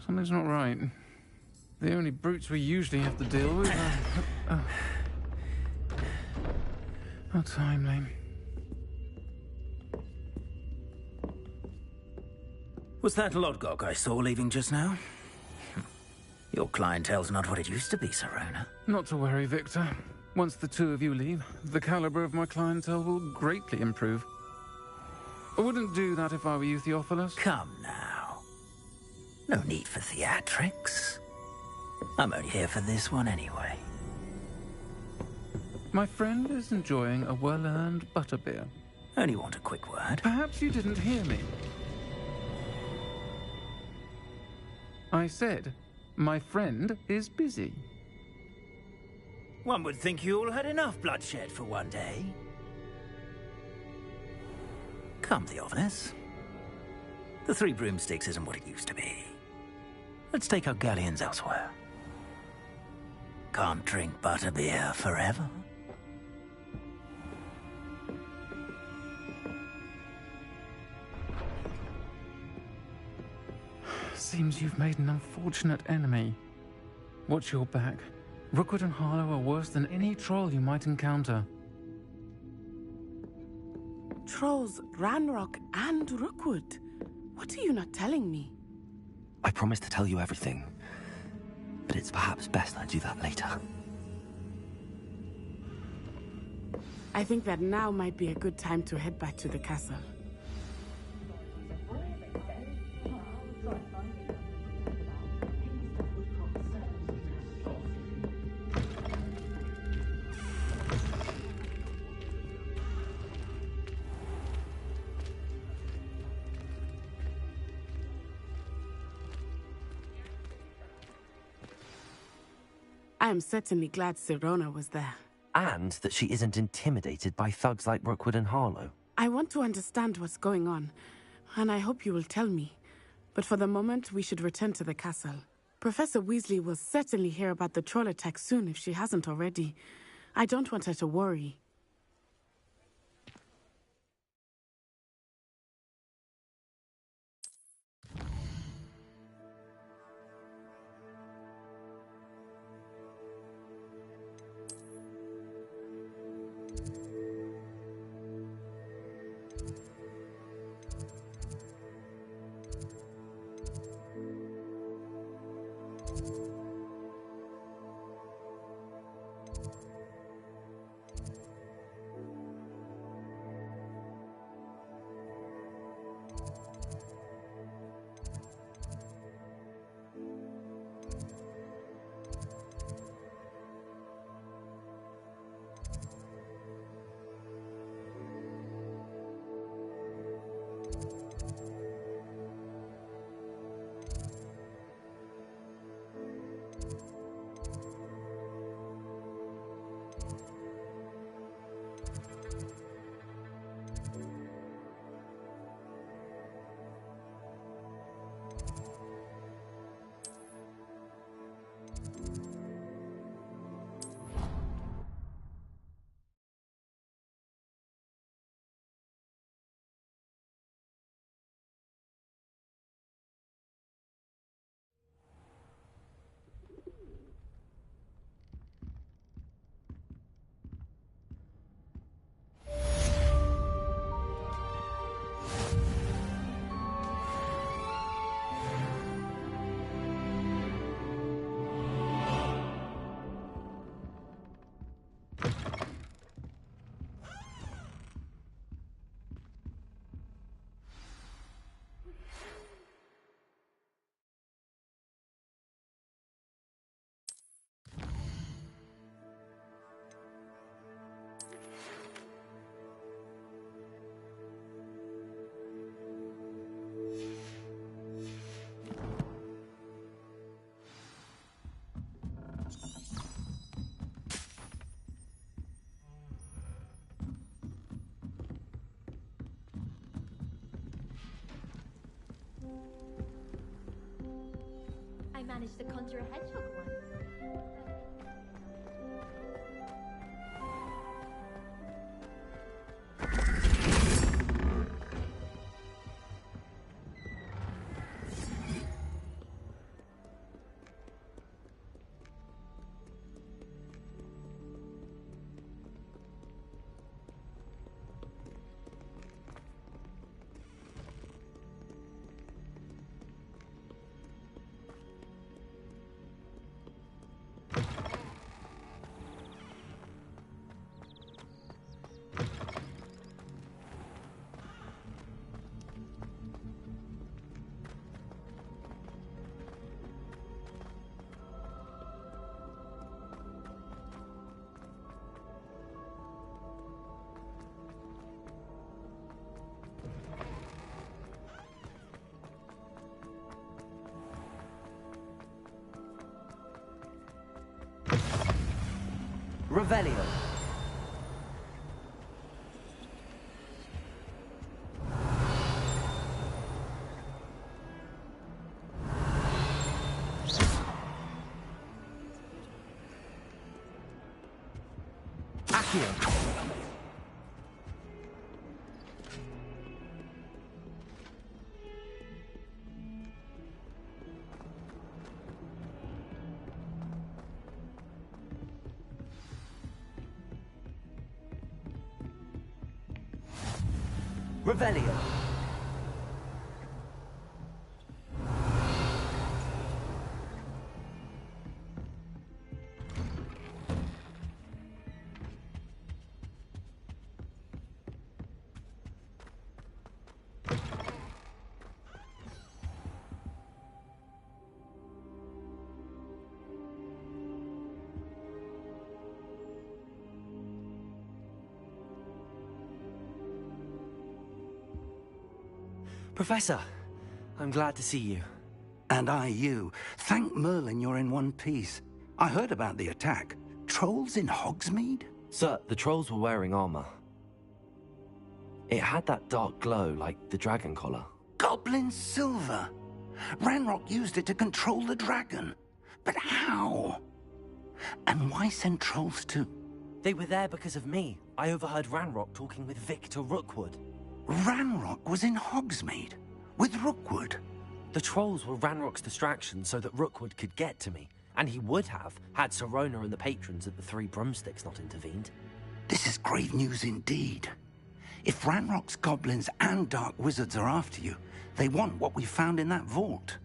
Something's not right. The only brutes we usually have to deal with are... How timely. Was that Lodgok I saw leaving just now? Your clientele's not what it used to be, Sirona. Not to worry, Victor. Once the two of you leave, the caliber of my clientele will greatly improve. I wouldn't do that if I were you, Theophilus. Come now. No need for theatrics. I'm only here for this one anyway. My friend is enjoying a well-earned butterbeer. Only want a quick word. Perhaps you didn't hear me. I said, my friend is busy. One would think you all had enough bloodshed for one day. Come, Theophilus. The 3 broomsticks isn't what it used to be. Let's take our galleons elsewhere. Can't drink butterbeer forever. Seems you've made an unfortunate enemy. Watch your back. Rookwood and Harlow are worse than any troll you might encounter. Trolls, Ranrock, and Rookwood. What are you not telling me? I promised to tell you everything, but it's perhaps best I do that later. I think that now might be a good time to head back to the castle. I am certainly glad Sirona was there. And that she isn't intimidated by thugs like Rookwood and Harlow. I want to understand what's going on, and I hope you will tell me. But for the moment, we should return to the castle. Professor Weasley will certainly hear about the troll attack soon if she hasn't already. I don't want her to worry. I managed to conjure a hedgehog once. Revelio. Accio. Revelio. Professor, I'm glad to see you. And I you. Thank Merlin you're in one piece. I heard about the attack. Trolls in Hogsmeade? Sir, the trolls were wearing armor. It had that dark glow like the dragon collar. Goblin silver! Ranrock used it to control the dragon. But how? And why send trolls too? They were there because of me. I overheard Ranrock talking with Victor Rookwood. Ranrock was in Hogsmeade? With Rookwood? The trolls were Ranrock's distraction so that Rookwood could get to me. And he would have, had Sirona and the patrons at the Three Broomsticks not intervened. This is grave news indeed. If Ranrock's goblins and dark wizards are after you, they want what we found in that vault.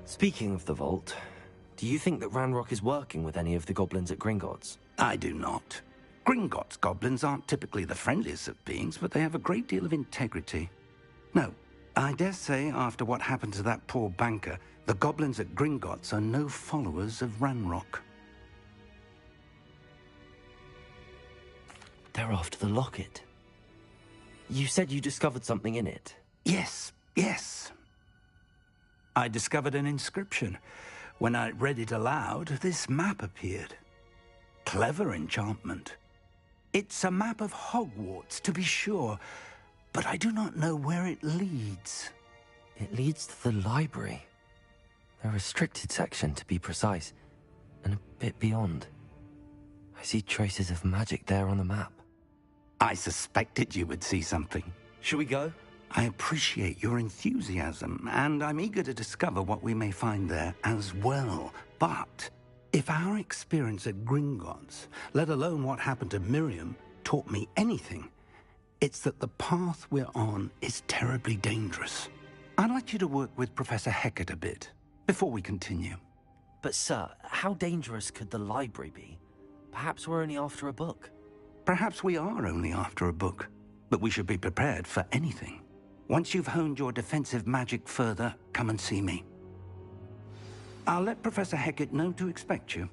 Speaking of the vault, do you think that Ranrock is working with any of the goblins at Gringotts? I do not. Gringotts goblins aren't typically the friendliest of beings, but they have a great deal of integrity. No, I dare say after what happened to that poor banker, the goblins at Gringotts are no followers of Ranrock. They're after the locket. You said you discovered something in it. Yes. I discovered an inscription. When I read it aloud, this map appeared. Clever enchantment. It's a map of Hogwarts, to be sure, but I do not know where it leads. It leads to the library. A restricted section, to be precise, and a bit beyond. I see traces of magic there on the map. I suspected you would see something. Shall we go? I appreciate your enthusiasm, and I'm eager to discover what we may find there as well. But if our experience at Gringotts, let alone what happened to Miriam, taught me anything, it's that the path we're on is terribly dangerous. I'd like you to work with Professor Hecat a bit before we continue. But sir, how dangerous could the library be? Perhaps we're only after a book. Perhaps we are only after a book, but we should be prepared for anything. Once you've honed your defensive magic further, come and see me. I'll let Professor Hecat know to expect you.